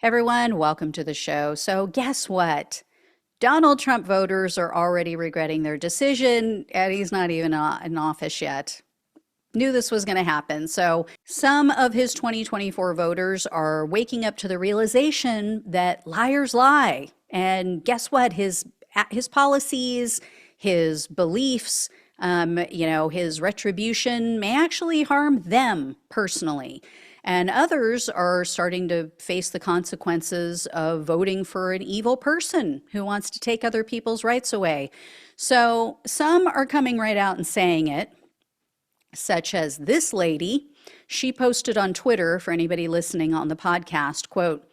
Everyone, welcome to the show. So, guess what? Donald Trump voters are already regretting their decision, and he's not even in office yet. Knew this was going to happen. So, some of his 2024 voters are waking up to the realization that liars lie. And guess what? His policies, his beliefs, his retribution may actually harm them personally. And others are starting to face the consequences of voting for an evil person who wants to take other people's rights away. So some are coming right out and saying it, such as this lady. She posted on Twitter, for anybody listening on the podcast, quote,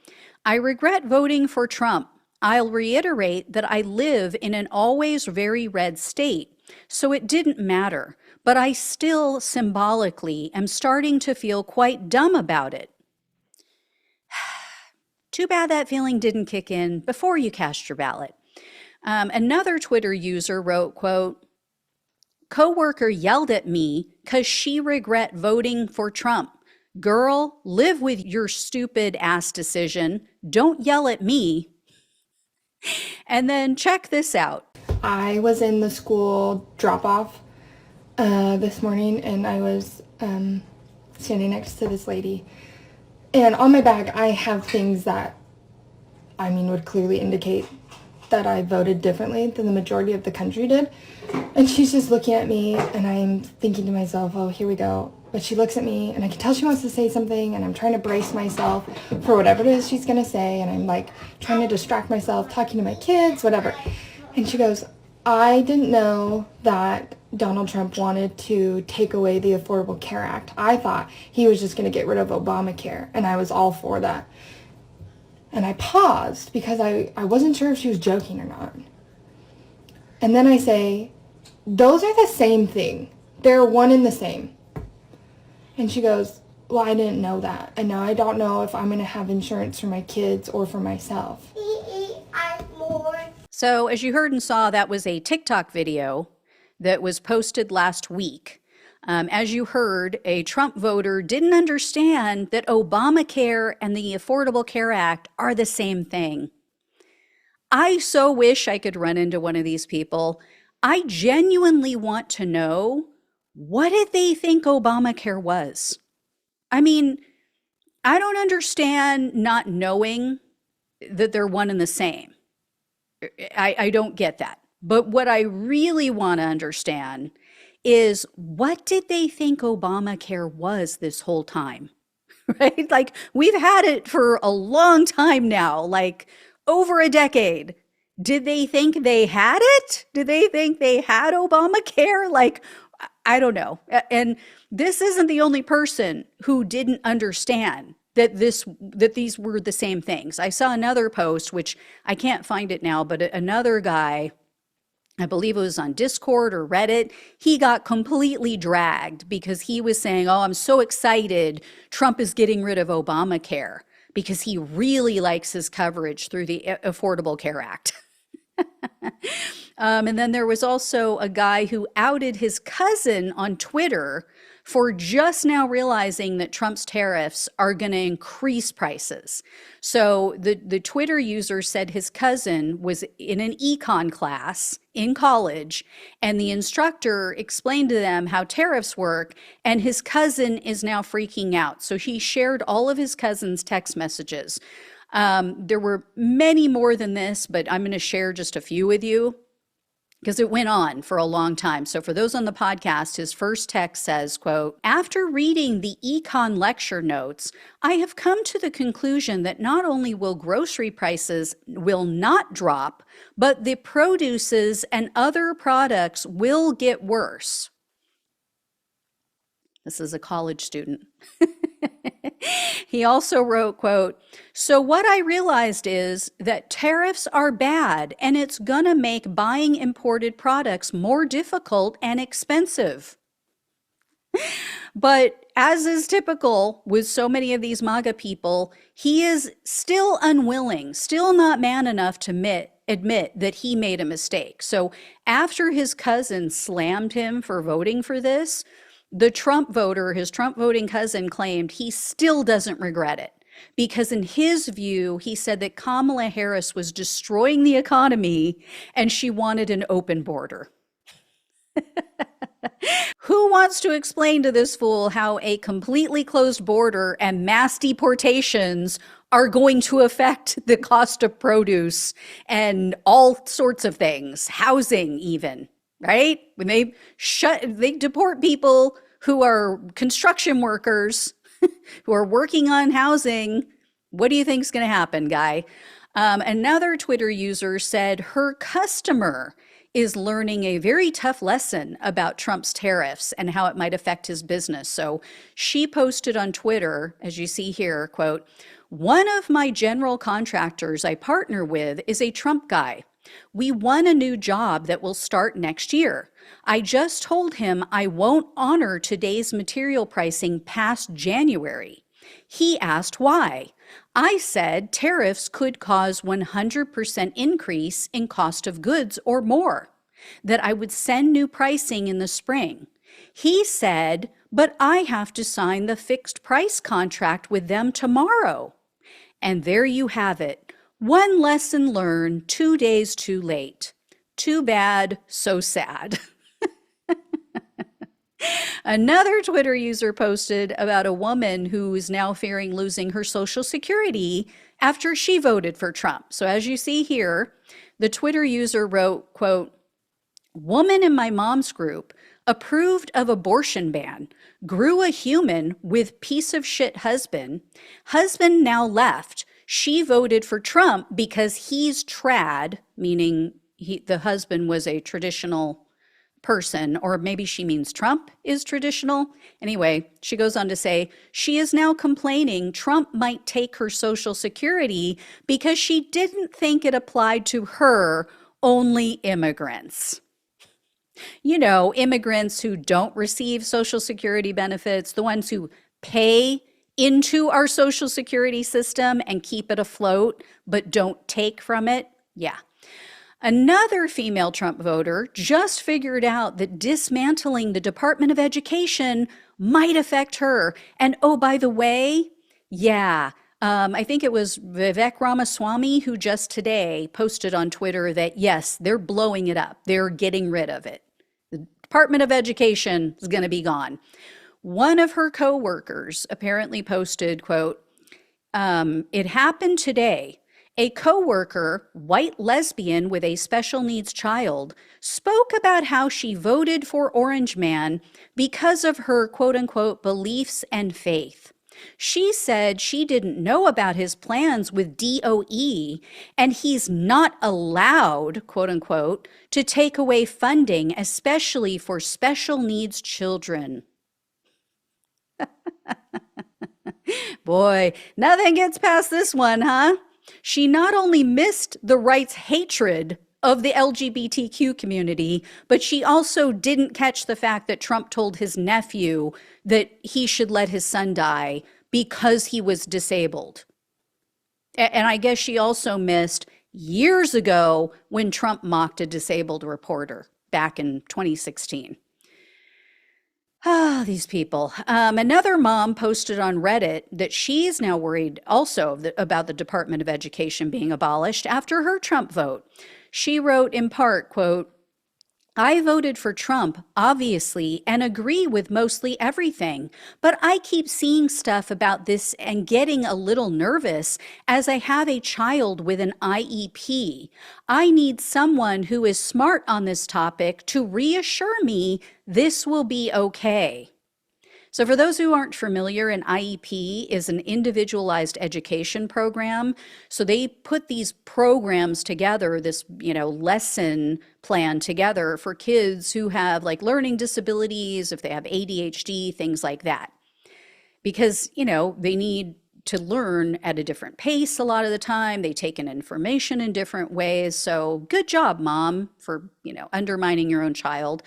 "I regret voting for Trump. I'll reiterate that I live in an always very red state, so it didn't matter. But I still symbolically am starting to feel quite dumb about it." Too bad that feeling didn't kick in before you cast your ballot. Another Twitter user wrote, quote, "Coworker yelled at me because she regret voting for Trump. Girl, live with your stupid ass decision. Don't yell at me." And then check this out. I was in the school drop-off this morning, and I was standing next to this lady. And on my bag, I have things that, would clearly indicate that I voted differently than the majority of the country did. And she's just looking at me, and I'm thinking to myself, oh, here we go. But she looks at me, and I can tell she wants to say something, and I'm trying to brace myself for whatever it is she's going to say. And I'm like trying to distract myself, talking to my kids, whatever. And she goes, "I didn't know that Donald Trump wanted to take away the Affordable Care Act. I thought he was just going to get rid of Obamacare, and I was all for that." And I paused because I wasn't sure if she was joking or not. And then I say, "Those are the same thing. They're one and the same." And she goes, "Well, I didn't know that. And now I don't know if I'm going to have insurance for my kids or for myself." So, as you heard and saw, that was a TikTok video that was posted last week. As you heard, a Trump voter didn't understand that Obamacare and the Affordable Care Act are the same thing. I so wish I could run into one of these people. I genuinely want to know, what did they think Obamacare was? I mean, I don't understand not knowing that they're one and the same. I don't get that. But what I really want to understand is, what did they think Obamacare was this whole time? Right? Like, we've had it for a long time now, like over a decade. Did they think they had it? Did they think they had Obamacare? Like, I don't know. And this isn't the only person who didn't understand that these were the same things. I saw another post, which I can't find it now, but another guy, I believe it was on Discord or Reddit, he got completely dragged because he was saying, "Oh, I'm so excited Trump is getting rid of Obamacare," because he really likes his coverage through the Affordable Care Act. And then there was also a guy who outed his cousin on Twitter for just now realizing that Trump's tariffs are going to increase prices. So the Twitter user said his cousin was in an econ class in college, and the instructor explained to them how tariffs work, and his cousin is now freaking out. So he shared all of his cousin's text messages. There were many more than this, but I'm going to share just a few with you, because it went on for a long time. So for those on the podcast, his first text says, quote, "After reading the econ lecture notes, I have come to the conclusion that not only will grocery prices will not drop, but the produces and other products will get worse." This is a college student. He also wrote, quote, "So what I realized is that tariffs are bad, and it's gonna make buying imported products more difficult and expensive." But as is typical with so many of these MAGA people, he is still unwilling, still not man enough to admit that he made a mistake. So after his cousin slammed him for voting for this, the Trump voter, his Trump voting cousin, claimed he still doesn't regret it. because in his view, he said that Kamala Harris was destroying the economy and she wanted an open border. Who wants to explain to this fool how a completely closed border and mass deportations are going to affect the cost of produce and all sorts of things, housing even, right? When they deport people who are construction workers who are working on housing, what do you think is going to happen, guy? Another Twitter user said her customer is learning a very tough lesson about Trump's tariffs and how it might affect his business. So she posted on Twitter, as you see here, quote, "One of my general contractors I partner with is a Trump guy. We won a new job that will start next year. I just told him I won't honor today's material pricing past January. He asked why. I said tariffs could cause 100% increase in cost of goods or more, that I would send new pricing in the spring. He said, but I have to sign the fixed price contract with them tomorrow." And there you have it. One lesson learned 2 days too late. Too bad, so sad. Another Twitter user posted about a woman who is now fearing losing her Social Security after she voted for Trump. So as you see here, the Twitter user wrote, quote, "Woman in my mom's group approved of abortion ban, grew a human with piece of shit husband. Husband now left. She voted for Trump because he's trad," meaning the husband was a traditional person, or maybe she means Trump is traditional. Anyway, she goes on to say, she is now complaining Trump might take her Social Security because she didn't think it applied to her, only immigrants. You know, immigrants who don't receive Social Security benefits, the ones who pay into our Social Security system and keep it afloat, but don't take from it. Yeah. Another female Trump voter just figured out that dismantling the Department of Education might affect her. And oh, by the way, yeah, I think it was Vivek Ramaswamy who just today posted on Twitter that yes, they're blowing it up. They're getting rid of it. The Department of Education is going to be gone. One of her co-workers apparently posted, quote, "It happened today. A co-worker, white lesbian with a special needs child, spoke about how she voted for Orange Man because of her quote unquote beliefs and faith. She said she didn't know about his plans with DOE and he's not allowed, quote unquote, to take away funding, especially for special needs children." Boy, nothing gets past this one, huh? She not only missed the right's hatred of the LGBTQ community, but she also didn't catch the fact that Trump told his nephew that he should let his son die because he was disabled. And I guess she also missed years ago when Trump mocked a disabled reporter back in 2016. Ah, these people. Another mom posted on Reddit that she's now worried also about the Department of Education being abolished after her Trump vote. She wrote in part, quote, "I voted for Trump, obviously, and agree with mostly everything, but I keep seeing stuff about this and getting a little nervous as I have a child with an IEP. I need someone who is smart on this topic to reassure me this will be okay." So for those who aren't familiar, an IEP is an individualized education program. So they put these programs together, this, lesson plan together for kids who have like learning disabilities, if they have ADHD, things like that. Because, they need to learn at a different pace a lot of the time. They take in information in different ways. So good job, mom, for, undermining your own child.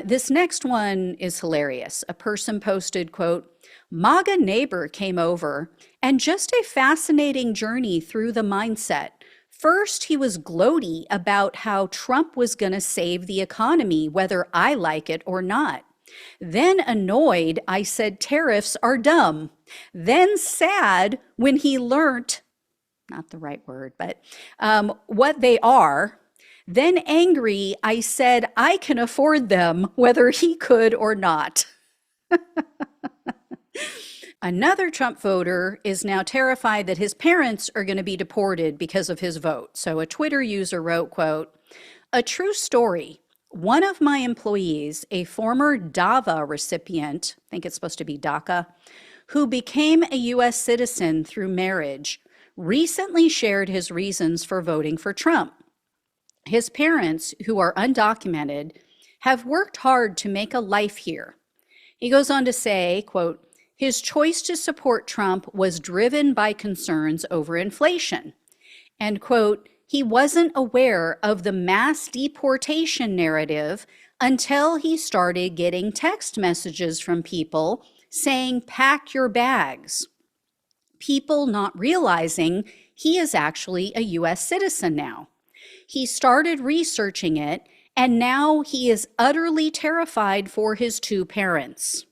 This next one is hilarious. A person posted, quote, "MAGA neighbor came over and just a fascinating journey through the mindset. First, he was gloaty about how Trump was going to save the economy, whether I like it or not. Then annoyed, I said tariffs are dumb. Then sad when he learnt, not the right word, but what they are. Then angry, I said I can afford them whether he could or not. Another Trump voter is now terrified that his parents are going to be deported because of his vote. So a Twitter user wrote, quote, "A true story. One of my employees, a former DAVA recipient, I think it's supposed to be DACA, who became a U.S. citizen through marriage, recently shared his reasons for voting for Trump. His parents, who are undocumented, have worked hard to make a life here." He goes on to say, quote, "His choice to support Trump was driven by concerns over inflation." And quote, "He wasn't aware of the mass deportation narrative until he started getting text messages from people saying, 'Pack your bags.' People not realizing he is actually a U.S. citizen now. He started researching it, and now he is utterly terrified for his two parents."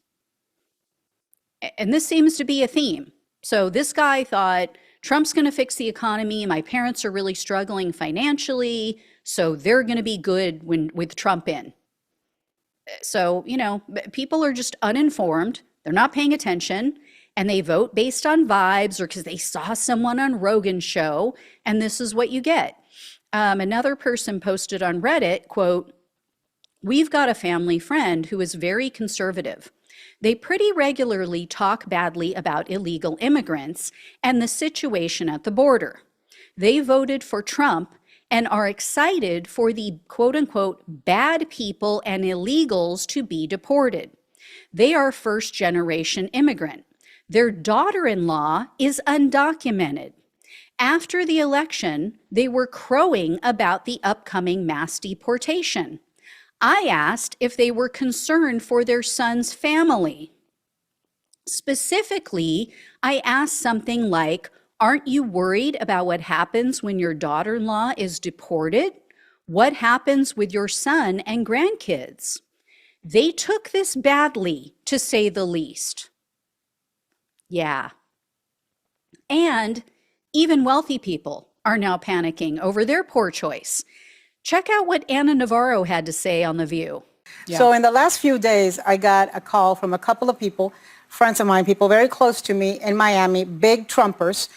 And this seems to be a theme. So this guy thought, Trump's going to fix the economy. My parents are really struggling financially, so they're going to be good with Trump in. So, people are just uninformed. They're not paying attention, and they vote based on vibes or because they saw someone on Rogan's show, and this is what you get. Another person posted on Reddit, quote, "We've got a family friend who is very conservative. They pretty regularly talk badly about illegal immigrants and the situation at the border. They voted for Trump and are excited for the quote unquote bad people and illegals to be deported. They are first generation immigrant. Their daughter-in-law is undocumented. After the election, they were crowing about the upcoming mass deportation. I asked if they were concerned for their son's family. Specifically, I asked something like, 'Aren't you worried about what happens when your daughter-in-law is deported? What happens with your son and grandkids?' They took this badly, to say the least." Yeah. And even wealthy people are now panicking over their poor choice. Check out what Anna Navarro had to say on The View. Yeah. So in the last few days, I got a call from a couple of people, friends of mine, people very close to me in Miami, big Trumpers,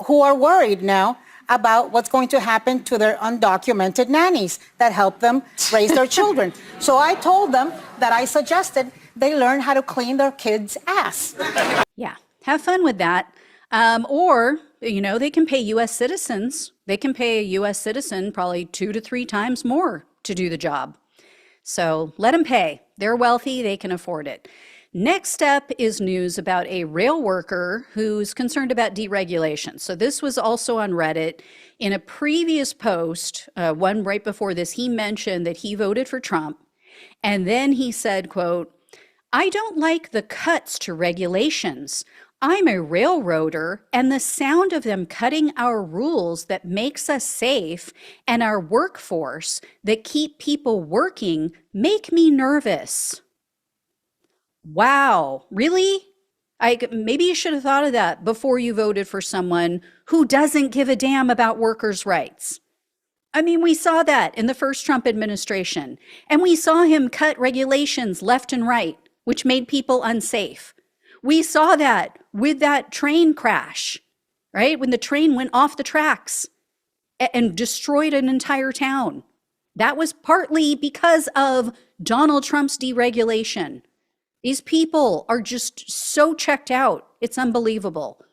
who are worried now about what's going to happen to their undocumented nannies that help them raise their children. So I told them that I suggested they learn how to clean their kids' ass. Yeah, have fun with that. Or, they can pay U.S. citizens. They can pay a U.S. citizen probably 2 to 3 times more to do the job. So let them pay. They're wealthy. They can afford it. Next up is news about a rail worker who's concerned about deregulation. So this was also on Reddit. In a previous post, one right before this, he mentioned that he voted for Trump. And then he said, quote, "I don't like the cuts to regulations. I'm a railroader, and the sound of them cutting our rules that makes us safe and our workforce that keep people working make me nervous." Wow, really? Maybe you should have thought of that before you voted for someone who doesn't give a damn about workers' rights. I mean, we saw that in the first Trump administration, and we saw him cut regulations left and right, which made people unsafe. We saw that with that train crash, right? When the train went off the tracks and destroyed an entire town. That was partly because of Donald Trump's deregulation. These people are just so checked out. It's unbelievable.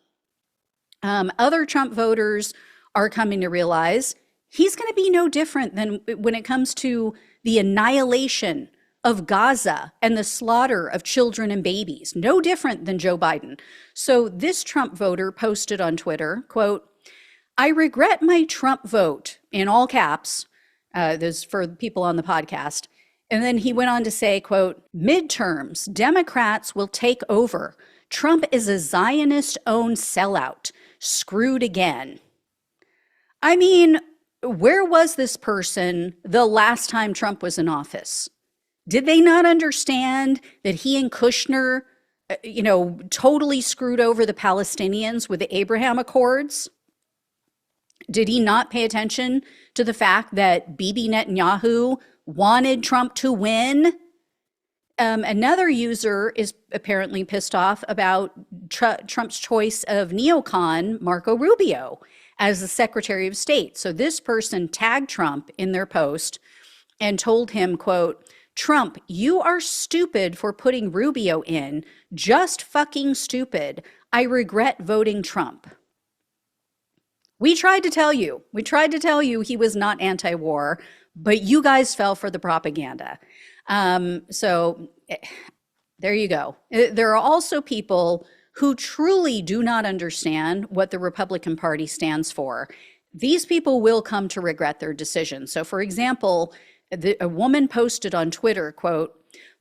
Other Trump voters are coming to realize he's going to be no different than when it comes to the annihilation of Gaza and the slaughter of children and babies. No different than Joe Biden. So this Trump voter posted on Twitter, quote, "I regret my Trump vote," in all caps. This is for people on the podcast. And then he went on to say, quote, "Midterms, Democrats will take over. Trump is a Zionist-owned sellout. Screwed again." I mean, where was this person the last time Trump was in office? Did they not understand that he and Kushner, totally screwed over the Palestinians with the Abraham Accords? Did he not pay attention to the fact that Bibi Netanyahu wanted Trump to win? Another user is apparently pissed off about Trump's choice of neocon Marco Rubio as the Secretary of State. So this person tagged Trump in their post and told him, quote, "Trump, you are stupid for putting Rubio in. Just fucking stupid. I regret voting Trump." We tried to tell you. We tried to tell you he was not anti-war, but you guys fell for the propaganda. So there you go. There are also people who truly do not understand what the Republican Party stands for. These people will come to regret their decision. So for example, a woman posted on Twitter, quote,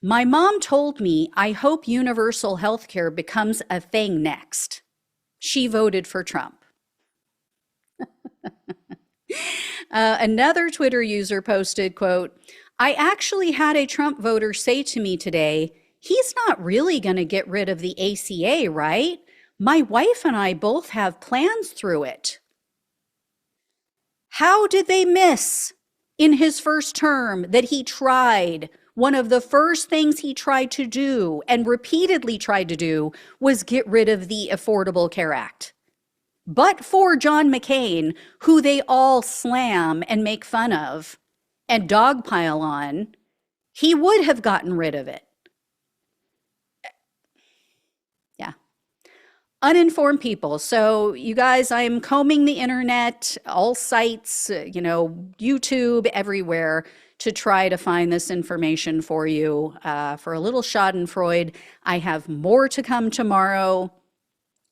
"My mom told me I hope universal health care becomes a thing next." She voted for Trump. Another Twitter user posted, quote, "I actually had a Trump voter say to me today, he's not really going to get rid of the ACA, right? My wife and I both have plans through it." How did they miss in his first term that he tried? One of the first things he tried to do and repeatedly tried to do was get rid of the Affordable Care Act. But for John McCain, who they all slam and make fun of and dogpile on, he would have gotten rid of it. Yeah. Uninformed people. So you guys, I'm combing the internet, all sites, YouTube, everywhere to try to find this information for you. For a little schadenfreude, I have more to come tomorrow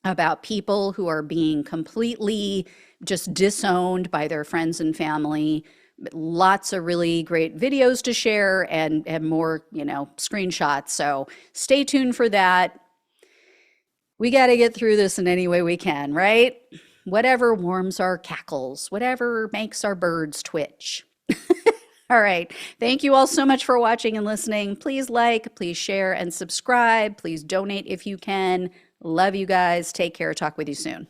about people who are being completely just disowned by their friends and family. Lots of really great videos to share and more, screenshots. So stay tuned for that. We got to get through this in any way we can, right? Whatever warms our cackles, whatever makes our birds twitch. All right. Thank you all so much for watching and listening. Please like, please share and subscribe. Please donate if you can. Love you guys. Take care. Talk with you soon.